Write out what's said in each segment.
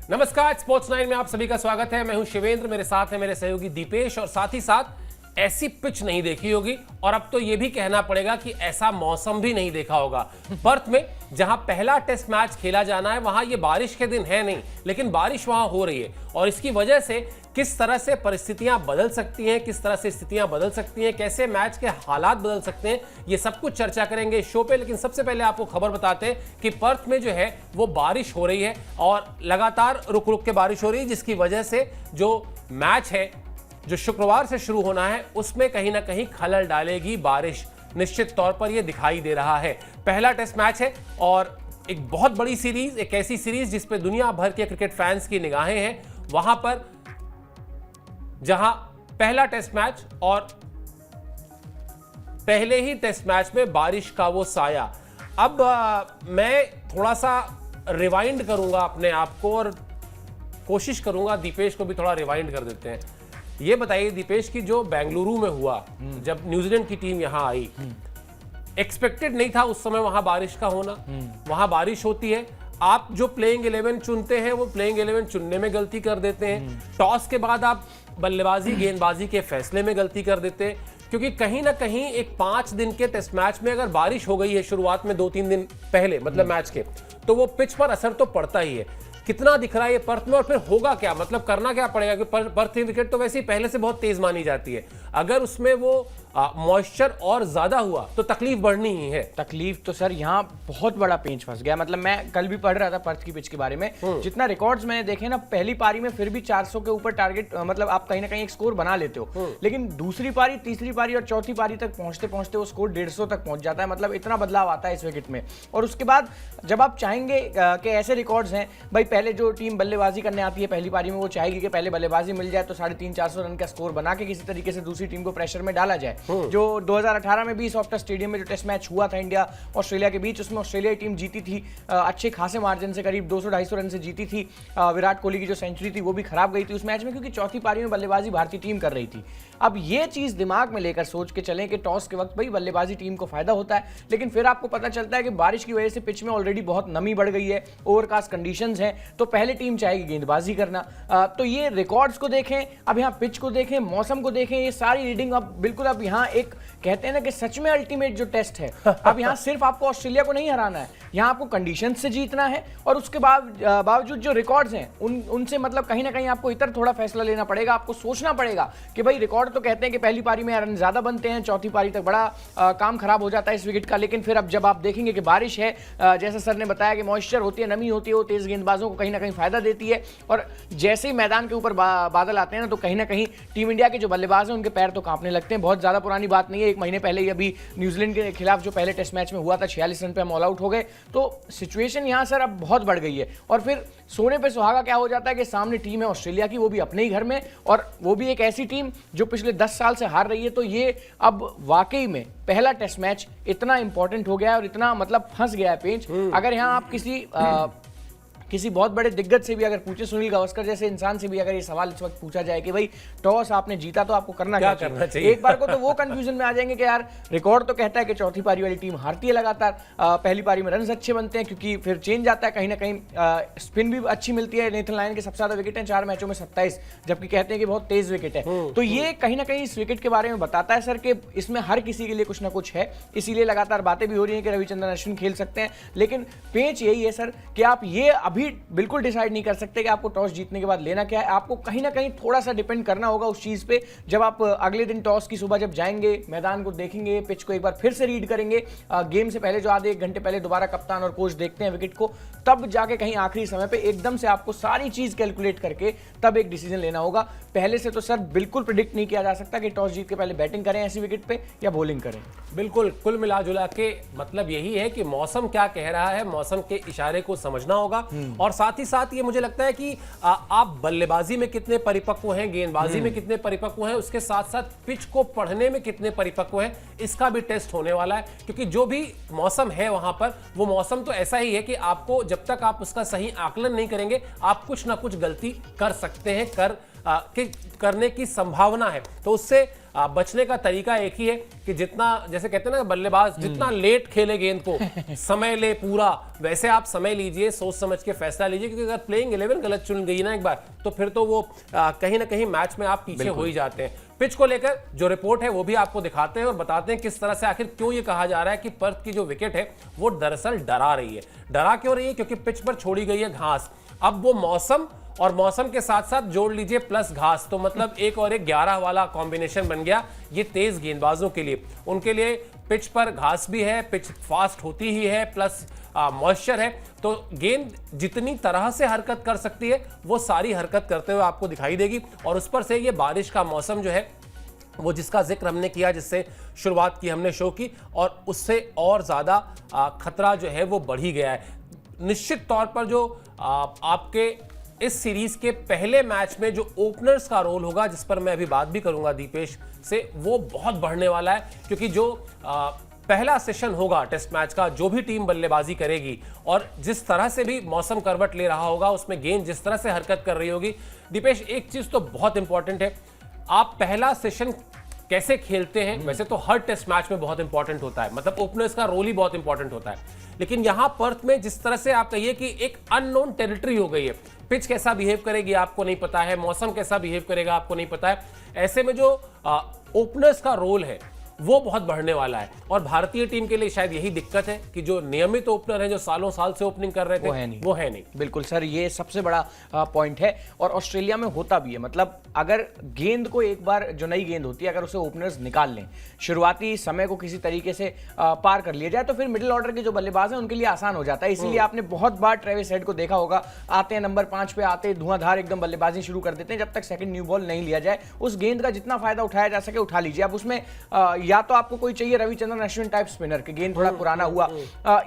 नमस्कार, स्पोर्ट्स 9 में आप सभी का स्वागत है। मैं हूं शिवेंद्र, मेरे साथ है मेरे सहयोगी दीपेश और साथ ही साथ ऐसी पिच नहीं देखी होगी और अब तो यह भी कहना पड़ेगा कि ऐसा मौसम भी नहीं देखा होगा। पर्थ में जहां पहला टेस्ट मैच खेला जाना है वहां ये बारिश के दिन है नहीं, लेकिन बारिश वहां हो रही है और इसकी वजह से किस तरह से परिस्थितियां बदल सकती हैं, किस तरह से स्थितियां बदल सकती हैं, कैसे मैच के हालात बदल सकते हैं, ये सब कुछ चर्चा करेंगे इस शो पे। लेकिन सबसे पहले आपको खबर बताते हैं कि पर्थ में जो है वो बारिश हो रही है और लगातार रुक रुक के बारिश हो रही है, जिसकी वजह से जो मैच है जो शुक्रवार से शुरू होना है उसमें कहीं ना कहीं खलल डालेगी बारिश। निश्चित तौर पर यह दिखाई दे रहा है। पहला टेस्ट मैच है और एक बहुत बड़ी सीरीज, एक ऐसी सीरीज जिस पे दुनिया भर के क्रिकेट फैंस की निगाहें हैं। वहां पर जहां पहला टेस्ट मैच और पहले ही टेस्ट मैच में बारिश का वो साया। अब मैं थोड़ा सा रिवाइंड करूंगा अपने आप को और कोशिश करूंगा दीपेश को भी थोड़ा रिवाइंड कर देते हैं। ये बताइए दीपेश की जो बेंगलुरु में हुआ जब न्यूजीलैंड की टीम यहां आई, एक्सपेक्टेड नहीं था उस समय वहां बारिश का होना। वहां बारिश होती है, आप जो प्लेइंग 11 चुनते हैं वो प्लेइंग 11 चुनने में गलती कर देते हैं। टॉस के बाद आप बल्लेबाजी गेंदबाजी के फैसले में गलती कर देते हैं, क्योंकि कहीं ना कहीं एक 5 दिन के टेस्ट मैच में अगर बारिश हो गई है शुरुआत में 2-3 दिन पहले मतलब मैच के, तो वो पिच पर असर तो पड़ता ही है। कितना दिख रहा है ये पर्थ में और फिर होगा क्या, मतलब करना क्या पड़ेगा कि पर्थ की विकेट तो वैसे ही पहले से बहुत तेज मानी जाती है। अगर उसमें वो मॉइस्चर और ज्यादा हुआ तो तकलीफ बढ़नी ही है। तकलीफ तो सर यहाँ बहुत बड़ा पेंच फंस गया। मतलब मैं कल भी पढ़ रहा था पर्थ की पिच के बारे में, जितना रिकॉर्ड्स मैंने देखे ना, पहली पारी में फिर भी 400 के ऊपर टारगेट, मतलब आप कहीं ना कहीं एक स्कोर बना लेते हो, लेकिन दूसरी पारी, तीसरी पारी और चौथी पारी तक पहुंचते पहुंचते वो स्कोर 150 तक पहुंच जाता है। मतलब इतना बदलाव आता है इस विकेट में। और उसके बाद जब आप चाहेंगे कि ऐसे रिकॉर्ड्स हैं, भाई पहले जो टीम बल्लेबाजी करने आती है पहली पारी में वो चाहेगी कि पहले बल्लेबाजी मिल जाए तो 350-400 रन का स्कोर बना के किसी तरीके से दूसरी टीम को प्रेशर में डाला जाए। जो 2018 में भी सॉफ्टवेयर स्टेडियम में जो टेस्ट मैच हुआ था इंडिया ऑस्ट्रेलिया के बीच, उसमें ऑस्ट्रेलिया की टीम जीती थी अच्छे खासे मार्जिन से, करीब 200-250 रन से जीती थी। विराट कोहली की जो सेंचुरी थी वो भी खराब गई थी उस मैच में, क्योंकि चौथी पारी में बल्लेबाजी भारतीय टीम कर रही थी। अब ये चीज दिमाग में लेकर सोच के चलें कि टॉस के वक्त भाई बल्लेबाजी टीम को फायदा होता है, लेकिन फिर आपको पता चलता है कि बारिश की वजह से पिच में ऑलरेडी बहुत नमी बढ़ गई है, ओवरकास्ट कंडीशंस हैं, तो पहले टीम चाहेगी गेंदबाजी करना। तो ये रिकॉर्ड्स को देखें, अब यहाँ पिच को देखें, मौसम को देखें, ये सारी रीडिंग अब बिल्कुल, अब यहाँ एक कहते हैं ना कि सच में अल्टीमेट जो टेस्ट है, अब यहाँ सिर्फ आपको ऑस्ट्रेलिया को नहीं हराना है, यहाँ आपको कंडीशन से जीतना है और उसके बावजूद जो रिकॉर्ड्स हैं उनसे मतलब कहीं ना कहीं आपको इधर थोड़ा फैसला लेना पड़ेगा। आपको सोचना पड़ेगा कि भाई रिकॉर्ड तो कहते हैं कि पहली पारी में रन ज्यादा बनते हैं, चौथी पारी तक बड़ा काम खराब हो जाता है इस विकेट का, लेकिन फिर अब जब आप देखेंगे कि बारिश है, जैसे सर ने बताया कि मॉइस्चर होती है, नमी होती है, वो तेज गेंदबाजों को कहीं ना कहीं फायदा देती है और जैसे ही मैदान के ऊपर बादल आते हैं ना, तो कहीं ना कहीं टीम इंडिया के जो बल्लेबाज हैं उनके पैर तो कांपने लगते हैं। बहुत ज्यादा पुरानी बात नहीं है, 1 महीने पहले ही अभी न्यूजीलैंड के खिलाफ जो पहले टेस्ट मैच में हुआ था 46 रन पे हम ऑल आउट हो गए। तो सिचुएशन यहाँ सर अब बहुत बढ़ गई है और फिर सोने पे सुहागा क्या हो जाता है कि सामने टीम है ऑस्ट्रेलिया की, वो भी अपने ही घर में, और वो भी एक ऐसी टीम जो पिछले 10 साल से हार रही है। तो ये अब वाकई में पहला टेस्ट मैच इतना इंपॉर्टेंट हो गया है और इतना मतलब फंस गया है पेंच। अगर यहाँ आप किसी बहुत बड़े दिग्गज से भी अगर पूछे, सुनील गावस्कर जैसे इंसान से भी अगर ये सवाल इस वक्त पूछा जाए कि भाई टॉस आपने जीता तो आपको करना क्या चाहिए, एक बार को तो वो कंफ्यूजन में आ जाएंगे कि यार रिकॉर्ड तो कहता है कि चौथी पारी वाली टीम हारती है लगातार, पहली पारी में रन अच्छे बनते हैं क्योंकि फिर चेंज आता है, कहीं ना कहीं स्पिन भी अच्छी मिलती है। नेथन लायन के सबसे ज्यादा विकेट हैं 4 मैचों में 27, जबकि कहते हैं कि बहुत तेज विकेट है। तो ये कहीं ना कहीं इस विकेट के बारे में बताता है सर कि इसमें हर किसी के लिए कुछ ना कुछ है, इसीलिए लगातार बातें भी हो रही हैं कि रविचंद्रन अश्विन खेल सकते हैं। लेकिन पेंच यही है सर कि आप ये अभी बिल्कुल डिसाइड नहीं कर सकते कि आपको टॉस जीतने के बाद लेना क्या है। आपको कहीं ना कहीं थोड़ा सा डिपेंड करना होगा उस चीज पे। जब आप अगले दिन टॉस की सुबह जब जाएंगे, मैदान को देखेंगे, पिच को एक बार फिर से रीड करेंगे, गेम से पहले जो आधे 1 घंटे पहले दोबारा कप्तान और कोच देखते हैं विकेट को, तब जाके कहीं आखिरी समय पे एकदम से आपको सारी चीज कैलकुलेट करके तब एक डिसीजन लेना होगा। पहले से तो सर बिल्कुल प्रिडिक्ट नहीं किया जा सकता कि टॉस जीत के पहले बैटिंग करें ऐसी विकेट पे या बॉलिंग करें। बिल्कुल, कुल मिला जुला के मतलब यही है कि मौसम क्या कह रहा है, मौसम के इशारे को समझना होगा और साथ ही साथ ये मुझे लगता है कि आप बल्लेबाजी में कितने परिपक्व हैं, गेंदबाजी में कितने परिपक्व हैं, उसके साथ साथ पिच को पढ़ने में कितने परिपक्व हैं, इसका भी टेस्ट होने वाला है। क्योंकि जो भी मौसम है वहां पर, वो मौसम तो ऐसा ही है कि आपको जब तक आप उसका सही आकलन नहीं करेंगे, आप कुछ ना कुछ गलती कर सकते हैं, करने की संभावना है। तो उससे बचने का तरीका एक ही है कि जितना, जैसे कहते हैं ना बल्लेबाज, जितना लेट खेले गेंद को, समय ले पूरा, वैसे आप समय लीजिए, सोच समझ के फैसला लीजिए, क्योंकि अगर प्लेइंग 11 गलत चुन गई ना एक बार, तो फिर तो वो कहीं ना कहीं मैच में आप पीछे हो ही जाते हैं। पिच को लेकर जो रिपोर्ट है वो भी आपको दिखाते हैं और बताते हैं किस तरह से, आखिर क्यों ये कहा जा रहा है कि पर्थ की जो विकेट है वो दरअसल डरा रही है। डरा क्यों रही है? क्योंकि पिच पर छोड़ी गई है घास। अब वो मौसम और मौसम के साथ साथ जोड़ लीजिए प्लस घास, तो मतलब 1 और 1 11 वाला कॉम्बिनेशन बन गया ये तेज गेंदबाजों के लिए। उनके लिए पिच पर घास भी है, पिच फास्ट होती ही है, प्लस मॉइस्चर है, तो गेंद जितनी तरह से हरकत कर सकती है वो सारी हरकत करते हुए आपको दिखाई देगी। और उस पर से ये बारिश का मौसम जो है वो, जिसका जिक्र हमने किया, जिससे शुरुआत की हमने शो की, और उससे और ज़्यादा खतरा जो है वो बढ़ ही गया है। निश्चित तौर पर जो आपके इस सीरीज के पहले मैच में जो ओपनर्स का रोल होगा, जिस पर मैं अभी बात भी करूंगा दीपेश से, वो बहुत बढ़ने वाला है। क्योंकि जो पहला सेशन होगा टेस्ट मैच का, जो भी टीम बल्लेबाजी करेगी और जिस तरह से भी मौसम करवट ले रहा होगा, उसमें गेंद जिस तरह से हरकत कर रही होगी, दीपेश एक चीज तो बहुत इंपॉर्टेंट है, आप पहला सेशन कैसे खेलते हैं। वैसे तो हर टेस्ट मैच में बहुत इंपॉर्टेंट होता है, मतलब ओपनर्स का रोल ही बहुत इंपॉर्टेंट होता है, लेकिन यहां पर्थ में जिस तरह से आप कहिए कि एक अननोन टेरिटरी हो गई है, पिच कैसा बिहेव करेगी आपको नहीं पता है, मौसम कैसा बिहेव करेगा आपको नहीं पता है, ऐसे में जो ओपनर्स का रोल है वो बहुत बढ़ने वाला है। और भारतीय टीम के लिए शायद यही दिक्कत है कि जो नियमित ओपनर है, जो सालों साल से ओपनिंग कर रहे थे, वो है नहीं। बिल्कुल सर, ये सबसे बड़ा पॉइंट है, और ऑस्ट्रेलिया में होता भी है। मतलब अगर गेंद को एक बार, जो नई गेंद होती है, अगर उसे ओपनर्स निकाल लें, शुरुआती समय को किसी तरीके से पार कर लिया जाए, तो फिर मिडिल ऑर्डर के जो बल्लेबाज हैं उनके लिए आसान हो जाता है। इसीलिए आपने बहुत बार ट्रेविस हेड को देखा होगा, आते हैं नंबर 5 पे, आते धुआंधार एकदम बल्लेबाजी शुरू कर देते हैं, जब तक सेकंड न्यू बॉल नहीं लिया जाए। उस गेंद का जितना फायदा उठाया जा सके उठा लीजिए। अब उसमें या तो आपको कोई रविचंद्रन अश्विन टाइप स्पिनर के, गेंद थोड़ा पुराना हुआ,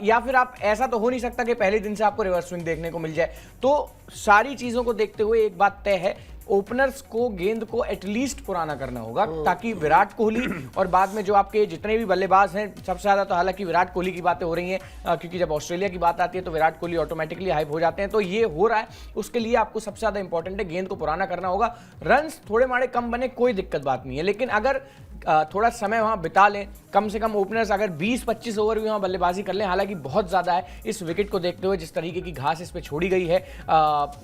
या फिर आप, ऐसा तो हो नहीं सकता कि पहले दिन से आपको रिवर्स स्विंग देखने को मिल जाए। तो सारी चीजों को देखते हुए एक बात तय है, ओपनर्स को गेंद को एटलीस्ट पुराना करना होगा, ताकि विराट कोहली और बाद में जो आपके जितने भी बल्लेबाज हैं, सबसे ज्यादा तो हालांकि विराट कोहली की बातें हो रही हैं, क्योंकि जब ऑस्ट्रेलिया की बात आती है तो विराट कोहली ऑटोमेटिकली हाइप हो जाते हैं, तो ये हो रहा है। उसके लिए आपको सबसे ज्यादा इंपॉर्टेंट है, गेंद को पुराना करना होगा। रन्स थोड़े माड़े कम बने, कोई दिक्कत बात नहीं है, लेकिन अगर थोड़ा समय वहां बिता लें, कम से कम ओपनर्स अगर 20-25 ओवर भी वहां बल्लेबाजी कर लें, हालांकि बहुत ज्यादा है इस विकेट को देखते हुए, जिस तरीके की घास इस पे छोड़ी गई है,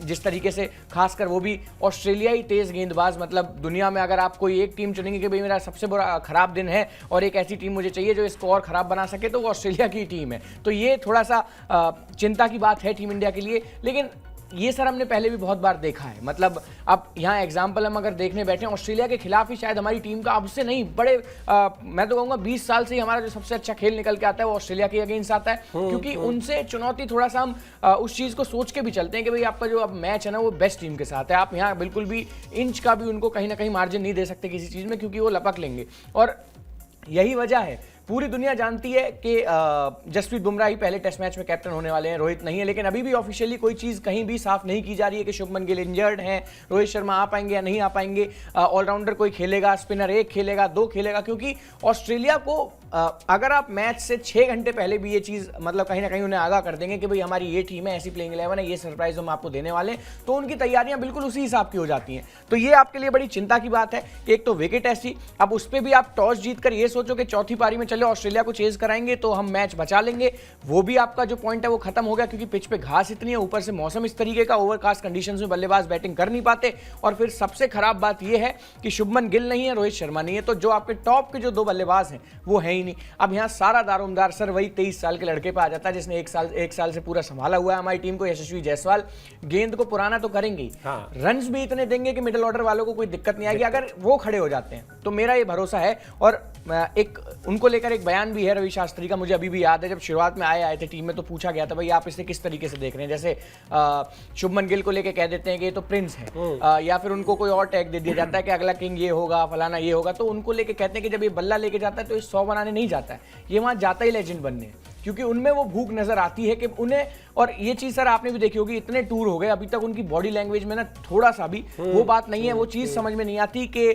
जिस तरीके से, खासकर वो भी ऑस्ट्रेलियाई तेज गेंदबाज। मतलब दुनिया में अगर आप कोई एक टीम चुनेंगे कि भाई मेरा सबसे बड़ा खराब दिन है और एक ऐसी टीम मुझे चाहिए जो इसको और खराब बना सके, तो वो ऑस्ट्रेलिया की टीम है। तो ये थोड़ा सा चिंता की बात है टीम इंडिया के लिए, लेकिन ये सर हमने पहले भी बहुत बार देखा है। मतलब अब यहाँ एग्जाम्पल हम अगर देखने बैठे, ऑस्ट्रेलिया के खिलाफ ही शायद हमारी टीम का, अब से नहीं, बड़े मैं तो कहूँगा 20 साल से ही हमारा जो सबसे अच्छा खेल निकल के आता है वो ऑस्ट्रेलिया के अगेंस्ट आता है, क्योंकि उनसे चुनौती थोड़ा सा हम उस चीज़ को सोच के भी चलते हैं कि भाई आपका जो अब मैच है ना वो बेस्ट टीम के साथ है। आप यहाँ बिल्कुल भी इंच का भी उनको कहीं ना कहीं मार्जिन नहीं दे सकते किसी चीज़ में, क्योंकि वो लपक लेंगे। और यही वजह है, पूरी दुनिया जानती है कि जसप्रीत बुमराह ही पहले टेस्ट मैच में कैप्टन होने वाले हैं, रोहित नहीं है, लेकिन अभी भी ऑफिशियली कोई चीज़ कहीं भी साफ नहीं की जा रही है कि शुभमन गिल इंजर्ड हैं, रोहित शर्मा आ पाएंगे या नहीं आ पाएंगे, ऑलराउंडर कोई खेलेगा, स्पिनर 1 खेलेगा, 2 खेलेगा, क्योंकि ऑस्ट्रेलिया को अगर आप मैच से 6 घंटे पहले भी ये चीज़, मतलब कहीं ना कहीं उन्हें आगाह कर देंगे कि भाई हमारी ये टीम है, ऐसी प्लेइंग 11 है, ये सरप्राइज हम आपको देने वाले हैं, तो उनकी तैयारियां बिल्कुल उसी हिसाब की हो जाती हैं। तो ये आपके लिए बड़ी चिंता की बात है कि एक तो विकेट ऐसी, अब उस पर भी आप टॉस जीतकर ये सोचो कि चौथी पारी में चले ऑस्ट्रेलिया को चेज कराएंगे तो हम मैच बचा लेंगे, वो भी आपका जो पॉइंट है वो खत्म हो गया, क्योंकि पिच पे घास इतनी है, ऊपर से मौसम इस तरीके का, ओवरकास्ट कंडीशंस में बल्लेबाज बैटिंग कर नहीं पाते, और फिर सबसे खराब बात ये है कि शुभमन गिल नहीं है, रोहित शर्मा नहीं है, तो जो आपके टॉप के जो 2 बल्लेबाज हैं वो है ही नहीं। अब यहाँ सारा दारोमदार सर वही 23 साल के लड़के पे आ जाता है, जिसने एक साल से पूरा संभाला हुआ है हमारी टीम को, यशस्वी जायसवाल। गेंद को पुराना तो करेंगे ही, हाँ। रन्स भी इतने देंगे कि मिडिल ऑर्डर वालों को कोई दिक्कत नहीं आएगी अगर वो खड़े हो जाते हैं, तो मेरा ये भरोसा है। और एक उनको लेकर एक बयान भी है रवि शास्त्री का, मुझे अभी भी याद है, जब शुरुआत में आए थे टीम में तो पूछा गया था भाई आप इसे किस तरीके से देख रहे हैं, जैसे शुभमन गिल को लेकर कह देते हैं कि ये तो प्रिंस है, या फिर उनको कोई और टैग दे दिया जाता है कि अगला किंग ये होगा, फलाना ये होगा, तो उनको लेके कहते हैं कि जब ये बल्ला लेके जाता है तो ये 100 बनाने नहीं जाता है, ये वहां जाता ही लेजेंड बनने, क्योंकि उनमें वो भूख नजर आती है कि उन्हें, और ये चीज सर आपने भी देखी होगी, इतने टूर हो गए अभी तक उनकी बॉडी लैंग्वेज में ना थोड़ा सा भी वो बात नहीं है, वो चीज समझ में नहीं आती कि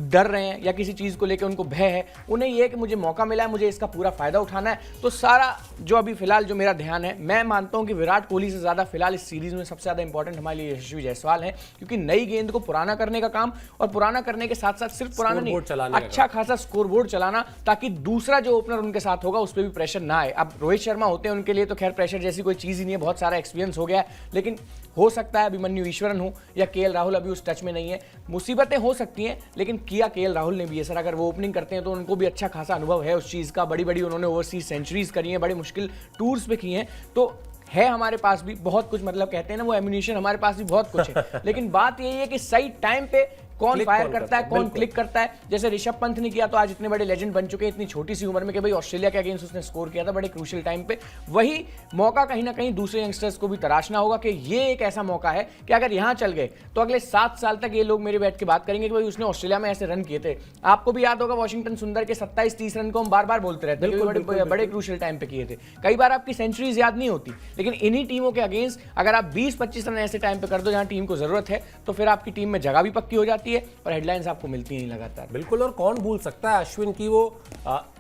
डर रहे हैं या किसी चीज को लेकर उनको भय है। उन्हें ये है कि मुझे मौका मिला है, मुझे इसका पूरा फायदा उठाना है। तो सारा जो अभी फिलहाल जो मेरा ध्यान है, मैं मानता हूं कि विराट कोहली से ज्यादा फिलहाल इस सीरीज में सबसे ज्यादा इंपॉर्टेंट हमारे लिए यशस्वी जायसवाल है, क्योंकि नई गेंद को पुराना करने का काम, और पुराना करने के साथ साथ सिर्फ पुराना नहीं, अच्छा खासा स्कोर बोर्ड चलाना, ताकि दूसरा जो ओपनर उनके साथ होगा उस पर भी प्रेशर ना आए। अब रोहित शर्मा होते हैं, उनके लिए तो खैर प्रेशर जैसी कोई चीज ही नहीं है, बहुत सारा एक्सपीरियंस हो गया है, लेकिन हो सकता है अभिमन्यु ईश्वरन हो या केएल राहुल अभी उस टच में नहीं है। मुसीबतें हो सकती हैं, लेकिन किया केएल राहुल ने भी है सर। अगर वो ओपनिंग करते हैं तो उनको भी अच्छा खासा अनुभव है उस चीज़ का, बड़ी बड़ी उन्होंने ओवरसीज सेंचुरीज करी हैं, बड़े मुश्किल टूर्स पे की हैं, तो है हमारे पास भी बहुत कुछ, मतलब कहते हैं ना वो एम्यूनिशन, हमारे पास भी बहुत कुछ है। लेकिन बात यही है कि सही टाइम पे कौन फायर करता है, कौन क्लिक करता है। जैसे ऋषभ पंत ने किया तो आज इतने बड़े लेजेंड बन चुके हैं इतनी छोटी सी उम्र में कि भाई ऑस्ट्रेलिया के अगेंस्ट उसने स्कोर किया था बड़े क्रूशियल टाइम पे। वही मौका कहीं ना कहीं दूसरे यंगस्टर्स को भी तराशना होगा कि ये एक ऐसा मौका है कि अगर यहां चल गए तो अगले 7 साल तक ये लोग मेरे बैठ के बात करेंगे कि भाई उसने ऑस्ट्रेलिया में ऐसे रन किए थे। आपको भी याद होगा वॉशिंगटन सुंदर के 27-30 रन को हम बार बार बोलते रहते हैं, बड़े क्रूशियल टाइम पे किए थे। कई बार आपकी सेंचुरीज याद नहीं होती, लेकिन इन्हीं टीमों के अगेंस्ट अगर आप 20-25 रन ऐसे टाइम पे कर दो जहां टीम को जरूरत है, तो फिर आपकी टीम में जगह भी पक्की हो जाती है और हेडलाइंस आपको मिलती हैं लगातार। बिल्कुल, और कौन भूल सकता है अश्विन की वो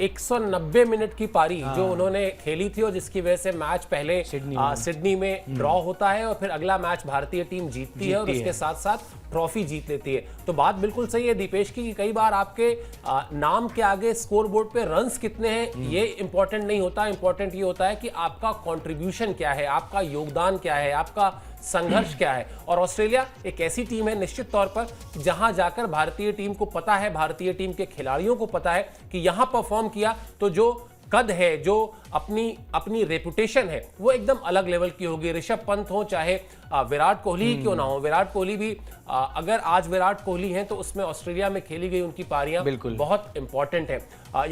190 मिनट की पारी जो उन्होंने खेली थी और जिसकी वजह से मैच पहले सिडनी में ड्रॉ होता है और फिर अगला मैच भारतीय टीम जीतती है और उसके साथ साथ ट्रॉफी जीत लेती है। तो बात बिल्कुल सही है दीपेश की कि कई बार आपके नाम के आगे स्कोर बोर्ड पे रन्स कितने हैं ये इंपॉर्टेंट नहीं होता। इंपॉर्टेंट ये होता है कि आपका कंट्रीब्यूशन क्या है, आपका योगदान क्या है, आपका संघर्ष क्या है। और ऑस्ट्रेलिया एक ऐसी टीम है निश्चित तौर पर जहां जाकर भारतीय टीम को पता है, भारतीय टीम के खिलाड़ियों को पता है कि यहां परफॉर्म किया तो जो कद है, जो अपनी रेपुटेशन है, वो एकदम अलग लेवल की होगी। ऋषभ पंत हो चाहे विराट कोहली ही क्यों ना हो, विराट कोहली भी अगर आज विराट कोहली हैं तो उसमें ऑस्ट्रेलिया में खेली गई उनकी पारियां बहुत इंपॉर्टेंट है।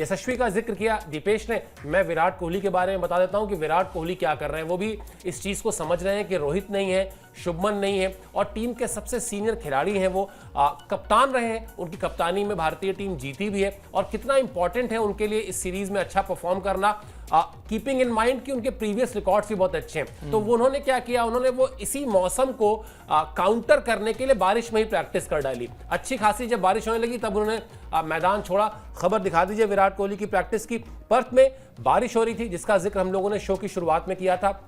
यशस्वी का जिक्र किया दीपेश ने, मैं विराट कोहली के बारे में बता देता हूं कि विराट कोहली क्या कर रहे हैं। वो भी इस चीज को समझ रहे हैं कि रोहित नहीं है, शुभमन नहीं है और टीम के सबसे सीनियर खिलाड़ी हैं वो कप्तान रहे हैं, उनकी कप्तानी में भारतीय टीम जीती भी है। और कितना इंपॉर्टेंट है उनके लिए इस सीरीज में अच्छा परफॉर्म करना, कीपिंग इन माइंड कि उनके प्रीवियस रिकॉर्ड्स भी बहुत अच्छे हैं। तो वो उन्होंने क्या किया, उन्होंने वो इसी मौसम को काउंटर करने के लिए बारिश में ही प्रैक्टिस कर डाली। अच्छी खासी जब बारिश होने लगी तब उन्होंने मैदान छोड़ा। खबर दिखा दीजिए विराट कोहली की प्रैक्टिस की। पर्थ में बारिश हो रही थी जिसका जिक्र हम लोगों ने शो की शुरुआत में किया था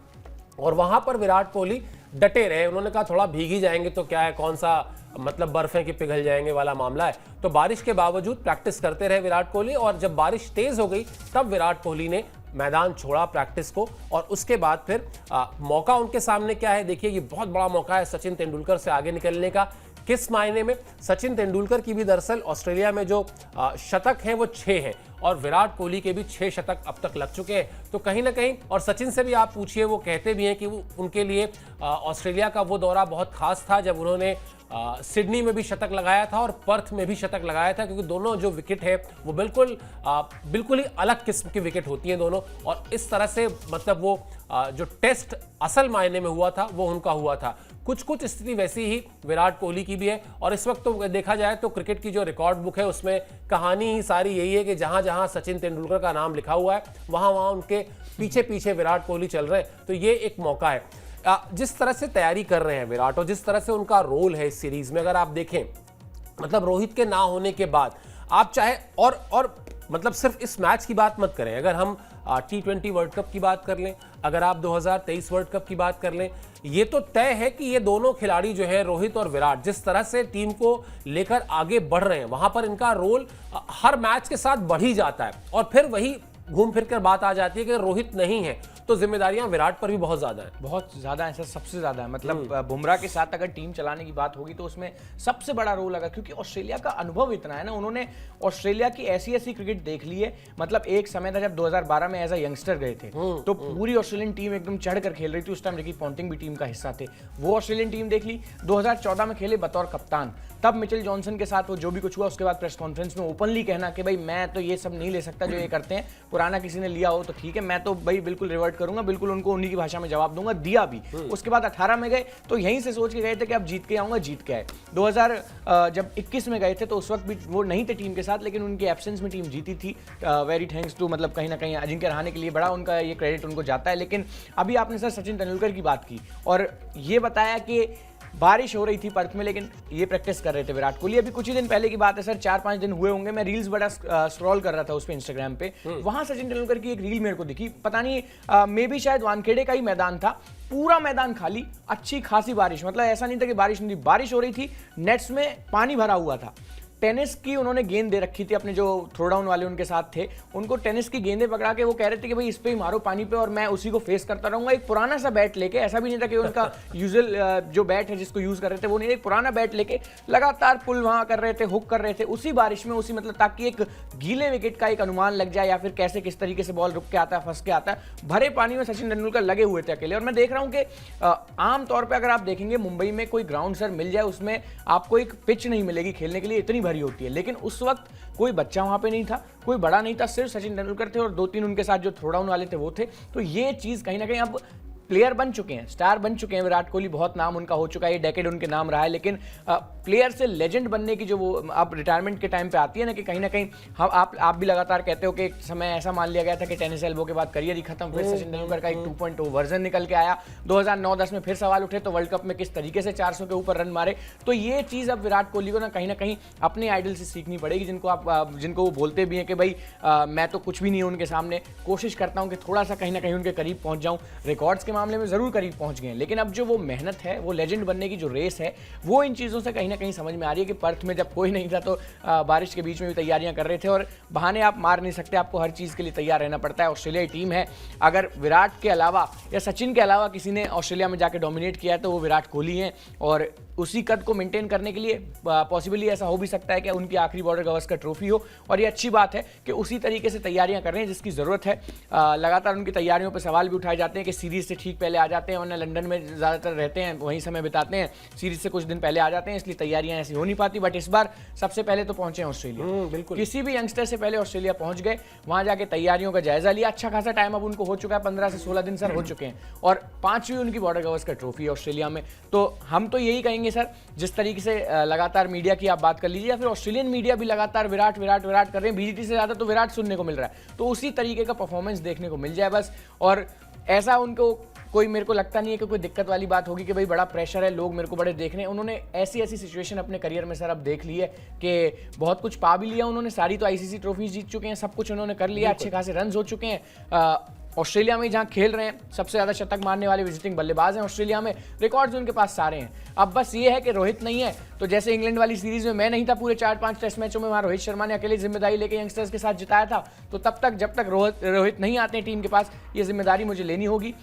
और वहां पर विराट कोहली डटे रहे। उन्होंने कहा थोड़ा भीग ही जाएंगे तो क्या है, कौन सा मतलब बर्फें कि पिघल जाएंगे वाला मामला है। तो बारिश के बावजूद प्रैक्टिस करते रहे विराट कोहली और जब बारिश तेज हो गई तब विराट कोहली ने मैदान छोड़ा प्रैक्टिस को। और उसके बाद फिर मौका उनके सामने क्या है, देखिए ये बहुत बड़ा मौका है सचिन तेंदुलकर से आगे निकलने का। किस मायने में, सचिन तेंदुलकर की भी दरअसल ऑस्ट्रेलिया में जो शतक हैं वो 6 हैं और विराट कोहली के भी 6 शतक अब तक लग चुके हैं। तो कहीं ना कहीं, और सचिन से भी आप पूछिए, वो कहते भी हैं कि वो उनके लिए ऑस्ट्रेलिया का वो दौरा बहुत खास था जब उन्होंने सिडनी में भी शतक लगाया था और पर्थ में भी शतक लगाया था, क्योंकि दोनों जो विकेट है वो बिल्कुल ही अलग किस्म की विकेट होती हैं दोनों। और इस तरह से मतलब वो जो टेस्ट असल मायने में हुआ था वो उनका हुआ था। कुछ स्थिति वैसी ही विराट कोहली की भी है। और इस वक्त तो देखा जाए तो क्रिकेट की जो रिकॉर्ड बुक है उसमें कहानी ही सारी यही है कि जहां जहां सचिन तेंदुलकर का नाम लिखा हुआ है वहां उनके पीछे पीछे विराट कोहली चल रहे हैं। तो ये एक मौका है। जिस तरह से तैयारी कर रहे हैं विराट और जिस तरह से उनका रोल है इस सीरीज में, अगर आप देखें मतलब रोहित के ना होने के बाद आप चाहे और मतलब सिर्फ इस मैच की बात मत करें, अगर हम T20 वर्ल्ड कप की बात कर लें, अगर आप 2023 वर्ल्ड कप की बात कर लें, ये तो तय है कि ये दोनों खिलाड़ी जो है रोहित और विराट जिस तरह से टीम को लेकर आगे बढ़ रहे हैं वहां पर इनका रोल हर मैच के साथ बढ़ ही जाता है। और फिर वही घूम फिर कर बात आ जाती है कि रोहित नहीं है तो जिम्मेदारियां विराट पर भी बहुत ज्यादा है, बहुत ज्यादा है सर, सबसे ज्यादा है। मतलब बुमराह के साथ अगर टीम चलाने की बात होगी तो उसमें सबसे बड़ा रोल अगर, क्योंकि ऑस्ट्रेलिया का अनुभव इतना है ना, उन्होंने ऑस्ट्रेलिया की ऐसी क्रिकेट देख ली है। मतलब एक समय था जब 2012 में एज अ यंगस्टर गए थे तो पूरी ऑस्ट्रेलियन टीम एकदम चढ़ कर खेल रही थी। उस टाइम रिकी पॉन्टिंग भी टीम का हिस्सा थे। वो ऑस्ट्रेलियन टीम देख ली। 2014 में खेले बतौर कप्तान, तब मिचेल जॉनसन के साथ वो जो भी कुछ हुआ उसके बाद प्रेस कॉन्फ्रेंस में ओपनली कहना कि भाई मैं तो ये सब नहीं ले सकता जो ये करते हैं, पुराना किसी ने लिया हो तो ठीक है, मैं तो भाई बिल्कुल रिवर्ट करूंगा, बिल्कुल उनको उन्हीं की भाषा में जवाब दूंगा, दिया भी। उसके बाद 18 में गए तो यहीं से सोच के गए थे कि अब जीत के आऊंगा, जीत के आए। 2000 जब 21 में गए थे तो उस वक्त भी वो नहीं थे टीम के साथ, लेकिन उनके एब्सेंस में टीम जीती थी। वेरी थैंक्स टू, मतलब कहीं ना कहीं अजिंक्य रहाणे के लिए बड़ा उनका ये क्रेडिट उनको जाता है। लेकिन अभी आपने सर सचिन तेंदुलकर की बात की और ये बताया कि बारिश हो रही थी पर्थ में, लेकिन ये प्रैक्टिस कर रहे थे विराट कोहली। अभी कुछ ही दिन पहले की बात है सर, 4-5 दिन हुए होंगे, मैं रील्स बड़ा स्क्रॉल कर रहा था उस पे इंस्टाग्राम पे, वहां सचिन तेंदुलकर की एक रील मेरे को दिखी, पता नहीं मे बी शायद वानखेड़े का ही मैदान था, पूरा मैदान खाली, अच्छी खासी बारिश, मतलब ऐसा नहीं था कि बारिश नहीं थी, बारिश हो रही थी, नेट्स में पानी भरा हुआ था। टेनिस की उन्होंने गेंद दे रखी थी, अपने जो थ्रो डाउन वाले उनके साथ थे उनको टेनिस की गेंदें पकड़ा के वो कह रहे थे कि भाई इस पे ही मारो पानी पे और मैं उसी को फेस करता रहूंगा। एक पुराना सा बैट लेके, ऐसा भी नहीं था कि उनका यूजुअल जो बैट है जिसको यूज कर रहे थे वो नहीं, एक पुराना बैट लेके लगातार पुल वहां कर रहे थे, हुक कर रहे थे उसी बारिश में, उसी मतलब ताकि एक गीले विकेट का एक अनुमान लग जाए या फिर कैसे किस तरीके से बॉल रुक के आता है, फंस के आता है। भरे पानी में सचिन तेंदुलकर लगे हुए थे अकेले। और मैं देख रहा हूं कि आमतौर पर अगर आप देखेंगे मुंबई में कोई ग्राउंड सर मिल जाए उसमें आपको एक पिच नहीं मिलेगी खेलने के लिए, इतनी भरी होती है, लेकिन उस वक्त कोई बच्चा वहां पे नहीं था, कोई बड़ा नहीं था, सिर्फ सचिन तेंदुलकर थे और 2-3 उनके साथ जो थ्रो डाउन वाले थे वो थे। तो ये चीज कहीं ना कहीं अब प्लेयर बन चुके हैं, स्टार बन चुके हैं विराट कोहली, बहुत नाम उनका हो चुका है, ये डेकेड उनके नाम रहा है, लेकिन प्लेयर से लेजेंड बनने की जो वो अब रिटायरमेंट के टाइम पे आती है ना, कि कहीं ना कहीं हम आप भी लगातार कहते हो कि एक समय ऐसा मान लिया गया था कि टेनिस एल्बो के बाद करियर ही खत्म, फिर सचिन तेंदुलकर का एक 2.0 वर्जन निकल के आया, 2009-10 में फिर सवाल उठे तो वर्ल्ड कप में किस तरीके से 400 के ऊपर रन मारे। तो ये चीज़ अब विराट कोहली को ना कहीं अपने आइडल से सीखनी पड़ेगी, जिनको वो बोलते भी हैं कि भाई मैं तो कुछ भी नहीं हूँ उनके सामने, कोशिश करता हूँ कि थोड़ा सा कहीं ना कहीं उनके करीब पहुँच जाऊँ। रिकॉर्ड्स के मामले में ज़रूर करीब पहुंच गए हैं, लेकिन अब जो वो मेहनत है, वो लेजेंड बनने की जो रेस है, वो इन चीज़ों से कहीं ना कहीं समझ में आ रही है कि पर्थ में जब कोई नहीं था तो बारिश के बीच में भी तैयारियां कर रहे थे, और बहाने आप मार नहीं सकते, आपको हर चीज़ के लिए तैयार रहना पड़ता है। ऑस्ट्रेलियाई टीम है, अगर विराट के अलावा या सचिन के अलावा किसी ने ऑस्ट्रेलिया में जाकर डोमिनेट किया है तो वो विराट कोहली हैं, और उसी कद को मेंटेन करने के लिए पॉसिबली ऐसा हो भी सकता है कि उनकी आखिरी बॉर्डर गावस्कर ट्रॉफी हो, और ये अच्छी बात है कि उसी तरीके से तैयारियां कर रहे हैं जिसकी ज़रूरत है। लगातार उनकी तैयारियों पर सवाल भी उठाए जाते हैं कि सीरीज़ से ठीक पहले आ जाते हैं, वरना लंदन में ज़्यादातर रहते हैं, वहीं समय बिताते हैं, सीरीज से कुछ दिन पहले आ जाते हैं, इसलिए तैयारियां ऐसी हो नहीं पाती। बट इस बार सबसे पहले तो पहुंचे हैं ऑस्ट्रेलिया, बिल्कुल किसी भी यंगस्टर से पहले ऑस्ट्रेलिया पहुंच गए, वहां जाके तैयारियों का जायजा लिया, अच्छा खासा टाइम अब उनको हो चुका है, 15 से 16 दिन सर हो चुके हैं, और 5वीं उनकी बॉर्डर गावस्कर ट्रॉफी है ऑस्ट्रेलिया में। तो हम तो यही कहेंगे सर, जिस तरीके से लगातार मीडिया की आप बात कर लीजिए या फिर ऑस्ट्रेलियन मीडिया भी लगातार विराट विराट विराट कर रहे हैं, बीजीटी से ज्यादा तो विराट सुनने को मिल रहा है, तो उसी तरीके का परफॉर्मेंस देखने को मिल जाए बस। और ऐसा उनको कोई, मेरे को लगता नहीं है कि कोई दिक्कत वाली बात होगी कि भाई बड़ा प्रेशर है, लोग मेरे को बड़े देख रहे हैं। उन्होंने ऐसी सिचुएशन अपने करियर में सर अब देख ली है कि बहुत कुछ पा भी लिया उन्होंने, सारी तो आईसीसी ट्रॉफी जीत चुके हैं, सब कुछ उन्होंने कर लिया, अच्छे खासे रन हो चुके हैं। ऑस्ट्रेलिया में जहां खेल रहे हैं, सबसे ज्यादा शतक मारने वाले विजिटिंग बल्लेबाज हैं ऑस्ट्रेलिया में, रिकॉर्ड्स उनके पास सारे हैं। अब बस ये है कि रोहित नहीं है, तो जैसे इंग्लैंड वाली सीरीज में मैं नहीं था पूरे 4-5 टेस्ट मैचों में, वहां रोहित शर्मा ने अकेली जिम्मेदारी लेके यंगस्टर्स के साथ जिताया था, तो तब तक जब तक रोहित नहीं आते टीम के पास, ये जिम्मेदारी मुझे लेनी होगी।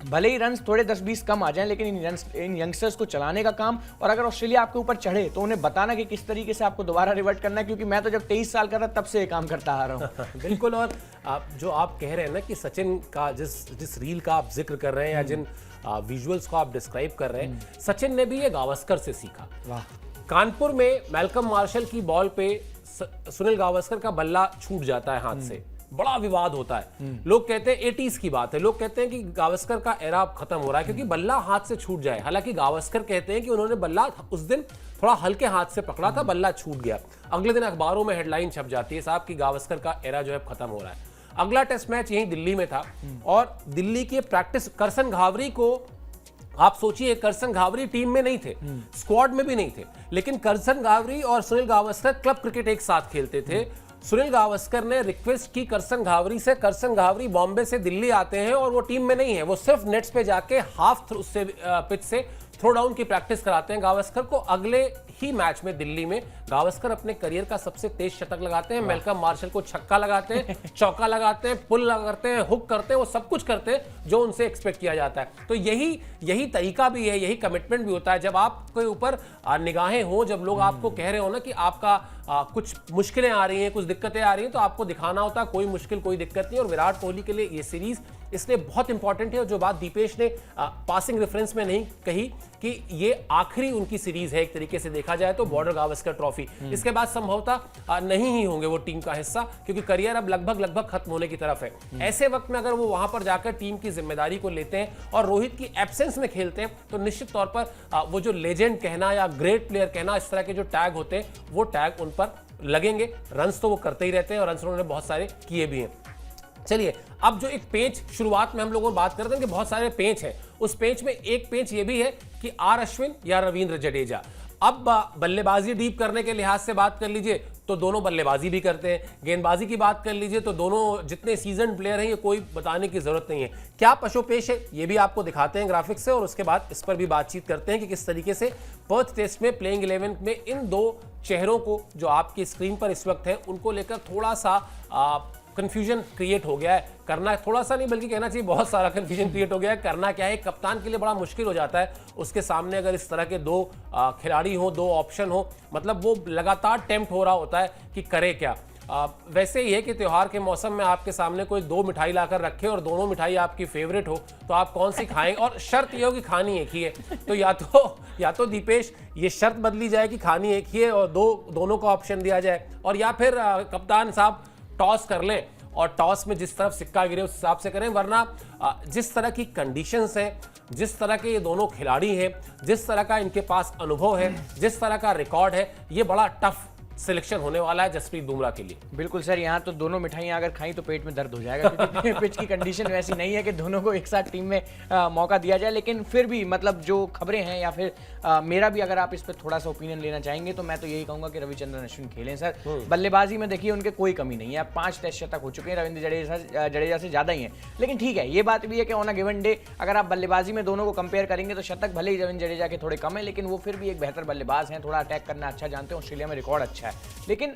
भले ही रन्स थोड़े 10-20 कम आ जाएं, लेकिन इन यंगस्टर्स को चलाने का काम, और अगर ऑस्ट्रेलिया आपके ऊपर चढ़े तो उन्हें बताना कि किस तरीके से आपको दोबारा रिवर्ट करना है, क्योंकि मैं तो जब 23 साल का था तब से ये काम करता आ रहा हूँ। बिल्कुल। और जो आप कह रहे हैं ना कि सचिन का जिस रील का आप जिक्र कर रहे हैं या जिन विजुअल्स को आप डिस्क्राइब कर रहे हैं, सचिन ने भी ये गावस्कर से सीखा। वाह। कानपुर में मैल्कम मार्शल की बॉल पे सुनील गावस्कर का बल्ला छूट जाता है हाथ से, बड़ा विवाद होता है। लोग कहते हैं 80s की बात है, लोग कहते हैं कि गावस्कर का एरा अब खत्म हो रहा है क्योंकि बल्ला हाथ से छूट जाए। हालांकि गावस्कर कहते हैं कि उन्होंने बल्ला उस दिन थोड़ा हल्के हाथ से पकड़ा था, बल्ला छूट गया। अगले दिन अखबारों में हेडलाइन छप जाती है, साहब कि गावस्कर का एरा जो है खत्म हो रहा है। अगला टेस्ट मैच यहीं दिल्ली में था, और दिल्ली की प्रैक्टिस, करसन घावरी को आप सोचिए, करसन घावरी टीम में नहीं थे, स्क्वाड में भी नहीं थे, लेकिन करसन घावरी और सुनील गावस्कर क्लब क्रिकेट एक साथ खेलते थे। सुनील गावस्कर ने रिक्वेस्ट की करसन घावरी से, करसन घावरी बॉम्बे से दिल्ली आते हैं और वो टीम में नहीं है, वो सिर्फ नेट्स पे जाके हाफ उससे पिच से थ्रो डाउन की प्रैक्टिस कराते हैं गावस्कर को। अगले ही मैच में दिल्ली में गावस्कर अपने करियर का सबसे तेज शतक लगाते हैं, मैल्कम मार्शल को छक्का लगाते हैं, चौका लगाते हैं, पुल लगाते हैं, हुक करते हैं, वो सब कुछ करते हैं जो उनसे एक्सपेक्ट किया जाता है। तो यही तरीका भी है, यही कमिटमेंट भी होता है। जब आपके ऊपर निगाहें हो, जब लोग आपको कह रहे हो ना कि आपका कुछ मुश्किलें आ रही हैं, कुछ दिक्कतें आ रही हैं, तो आपको दिखाना होता है कोई मुश्किल कोई दिक्कत नहीं। और विराट कोहली के लिए ये सीरीज इसलिए बहुत इंपॉर्टेंट है। और जो बात दीपेश ने पासिंग रेफरेंस में नहीं कही कि ये आखिरी उनकी सीरीज है एक तरीके से देखा जाए तो बॉर्डर गावस्कर ट्रॉफी, इसके बाद संभवतः नहीं ही होंगे वो टीम का हिस्सा, क्योंकि करियर अब लगभग खत्म होने की तरफ है। ऐसे वक्त में अगर वो वहां पर जाकर टीम की जिम्मेदारी को लेते हैं और रोहित की एब्सेंस में खेलते हैं तो निश्चित तौर पर वो जो लेजेंड कहना या ग्रेट प्लेयर कहना, इस तरह के जो टैग होते हैं वो टैग उन पर लगेंगे। रन्स तो वो करते ही रहते हैं और रन्स उन्होंने बहुत सारे किए भी हैं। चलिए, अब जो एक पेंच शुरुआत में हम लोगों बात करते हैं कि बहुत सारे पेंच हैं, उस पेंच में एक पेंच ये भी है कि आर अश्विन या रविंद्र जडेजा। अब बल्लेबाजी डीप करने के लिहाज से बात कर लीजिए तो दोनों बल्लेबाजी भी करते हैं, गेंदबाजी की बात कर लीजिए तो दोनों जितने सीजन प्लेयर हैं ये कोई बताने की जरूरत नहीं है। क्या पशोपेश है ये भी आपको दिखाते हैं ग्राफिक्स से, और उसके बाद इस पर भी बातचीत करते हैं कि किस तरीके से पर्थ टेस्ट में प्लेइंग 11 में इन दो चेहरों को जो आपकी स्क्रीन पर इस वक्त है उनको लेकर थोड़ा सा कंफ्यूजन क्रिएट हो गया है। करना थोड़ा सा नहीं बल्कि कहना चाहिए बहुत सारा कंफ्यूजन क्रिएट हो गया है। करना क्या है, कप्तान के लिए बड़ा मुश्किल हो जाता है उसके सामने अगर इस तरह के दो खिलाड़ी हो, दो ऑप्शन हो, मतलब वो लगातार टेम्प्ट हो रहा होता है कि करे क्या। वैसे ही है कि त्यौहार के मौसम में आपके सामने कोई दो मिठाई लाकर रखे और दोनों मिठाई आपकी फेवरेट हो तो आप कौन सी खाएंगे, और शर्त ये हो कि खानी एक ही है। तो या तो दीपेश ये शर्त बदली जाए कि खानी एक ही है और दोनों का ऑप्शन दिया जाए, और या फिर कप्तान साहब टॉस कर लें और टॉस में जिस तरफ सिक्का गिरे उस हिसाब से करें। वरना जिस तरह की कंडीशंस हैं, जिस तरह के ये दोनों खिलाड़ी हैं, जिस तरह का इनके पास अनुभव है, जिस तरह का रिकॉर्ड है, ये बड़ा टफ सिलेक्शन होने वाला है जसप्रीत बुमराह के लिए। बिल्कुल सर, यहाँ तो दोनों मिठाइयाँ अगर खाई तो पेट में दर्द हो जाएगा, क्योंकि पिच की कंडीशन वैसी नहीं है कि दोनों को एक साथ टीम में मौका दिया जाए। लेकिन फिर भी मतलब जो खबरें हैं या फिर मेरा भी अगर आप इस पर थोड़ा सा ओपिनियन लेना चाहेंगे तो मैं तो यही कहूंगा कि रविचंद्रन अश्विन खेलें सर। बल्लेबाजी में देखिए उनके कोई कमी नहीं है, 5 टेस्ट शतक हो चुके हैं, रविंद्र जडेजा से ज़्यादा ही है। लेकिन ठीक है, ये बात भी है कि ऑन अ गिवन डे अगर आप बल्लेबाजी में दोनों को कंपेयर करेंगे तो शतक भले ही रविंद्र जडेजा के थोड़े कम है, लेकिन वो फिर भी एक बेहतर बल्लेबाज हैं, थोड़ा अटैक करना अच्छा जानते हैं, ऑस्ट्रेलिया में रिकॉर्ड अच्छा है। लेकिन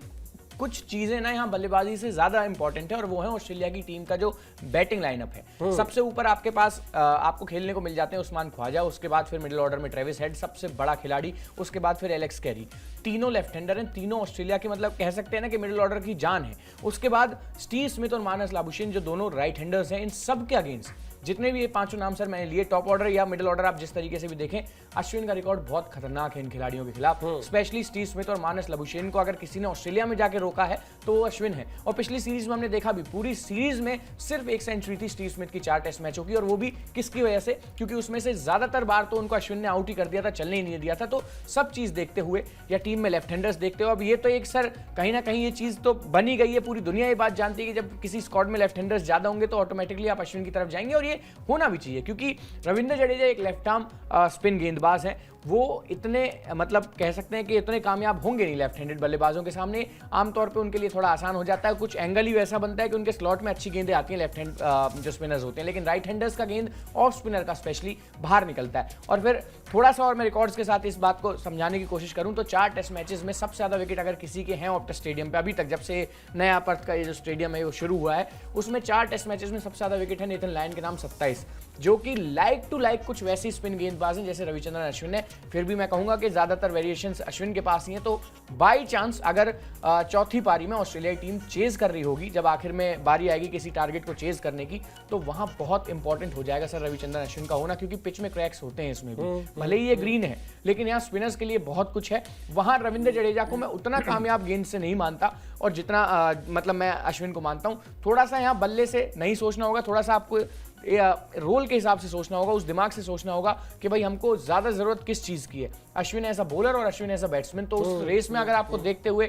कुछ चीजें ना यहाँ बल्लेबाजी से ज्यादा इंपॉर्टेंट है, और वो है ऑस्ट्रेलिया की टीम का जो बैटिंग लाइनअप है। सबसे ऊपर आपके पास आपको खेलने को मिल जाते हैं उस्मान ख्वाजा, उसके बाद फिर मिडिल ऑर्डर में ट्रेविस हेड सबसे बड़ा खिलाड़ी, उसके बाद फिर एलेक्स कैरी। तीनों लेफ्ट हैंडर हैं, तीनों ऑस्ट्रेलिया के मतलब कह सकते हैं ना कि मिडिल ऑर्डर की जान है। उसके बाद स्टीव स्मिथ और मानस लाबुशेन जो दोनों राइट हैंडर्स हैं, इन सब के अगेंस्ट जितने भी ये पांचों नाम सर मैंने लिए, टॉप ऑर्डर या मिडिल ऑर्डर आप जिस तरीके से भी देखें, अश्विन का रिकॉर्ड बहुत खतरनाक है इन खिलाड़ियों के खिलाफ। स्पेशली स्टीव स्मिथ और मानस लाबुशेन को अगर किसी ने ऑस्ट्रेलिया में जाके रोका है तो वो अश्विन है। और पिछली सीरीज में हमने देखा भी, पूरी सीरीज में सिर्फ एक सेंचुरी थी स्टीव स्मिथ की 4 टेस्ट मैचों की, और वो भी किसकी वजह से, क्योंकि उसमें से ज्यादातर बार तो उनको अश्विन ने आउट ही कर दिया था, चलने ही नहीं दिया था। तो सब चीज देखते हुए या टीम में लेफ्ट हैंडर्स देखते हुए अब ये तो एक सर कहीं ना कहीं ये चीज तो बनी गई है, पूरी दुनिया ये बात जानती है कि जब किसी स्क्वाड में लेफ्ट हैंडर्स ज्यादा होंगे तो ऑटोमेटिकली आप अश्विन की तरफ जाएंगे, और ये होना भी चाहिए। क्योंकि रविंद्र जडेजा एक लेफ्ट आर्म स्पिन गेंदबाज हैं, वो इतने मतलब कह सकते हैं कि इतने कामयाब होंगे नहीं लेफ्ट हैंडेड बल्लेबाजों के सामने। आमतौर पे उनके लिए थोड़ा आसान हो जाता है, कुछ एंगल ही वैसा बनता है कि उनके स्लॉट में अच्छी गेंदें आती हैं लेफ्ट हैंड जो स्पिनर्स होते हैं, लेकिन राइट हैंडर्स का गेंद ऑफ स्पिनर का स्पेशली बाहर निकलता है। और फिर थोड़ा सा और मैं रिकॉर्ड्स के साथ इस बात को समझाने की कोशिश करूं तो 4 टेस्ट मैचेस में सबसे ज्यादा विकेट अगर किसी के हैं ऑप्टस स्टेडियम पे अभी तक, जब से नया पर्थ का ये जो स्टेडियम है वो शुरू हुआ है, उसमें 4 टेस्ट मैचेस में सबसे ज्यादा विकेट है नेथन लायन के नाम 27, जो कि लाइक टू लाइक कुछ वैसी स्पिन गेंदबाज हैं जैसे रविचंद्रन अश्विन है। फिर भी मैं कहूंगा कि ज्यादातर वेरिएशंस अश्विन के पास ही हैं। तो बाई चांस अगर चौथी पारी में ऑस्ट्रेलियाई टीम चेज कर रही होगी, जब आखिर में बारी आएगी किसी टारगेट को चेज करने की, तो वहां बहुत इंपॉर्टेंट हो जाएगा सर रविचंद्रन अश्विन का होना, क्योंकि पिच में क्रैक्स होते हैं इसमें भी, भले ही ये ग्रीन है लेकिन यहाँ स्पिनर्स के लिए बहुत कुछ है। वहां रविंद्र जडेजा को मैं उतना कामयाब गेंद से नहीं मानता, और जितना मतलब मैं अश्विन को मानता हूं। थोड़ा सा यहाँ बल्ले से नहीं सोचना होगा, थोड़ा सा आपको रोल के हिसाब से सोचना होगा, उस दिमाग से सोचना होगा कि भाई हमको ज्यादा जरूरत किस चीज की है। अश्विन ऐसा बॉलर और अश्विन ऐसा बैट्समैन, तो उस रेस में अगर आपको देखते हुए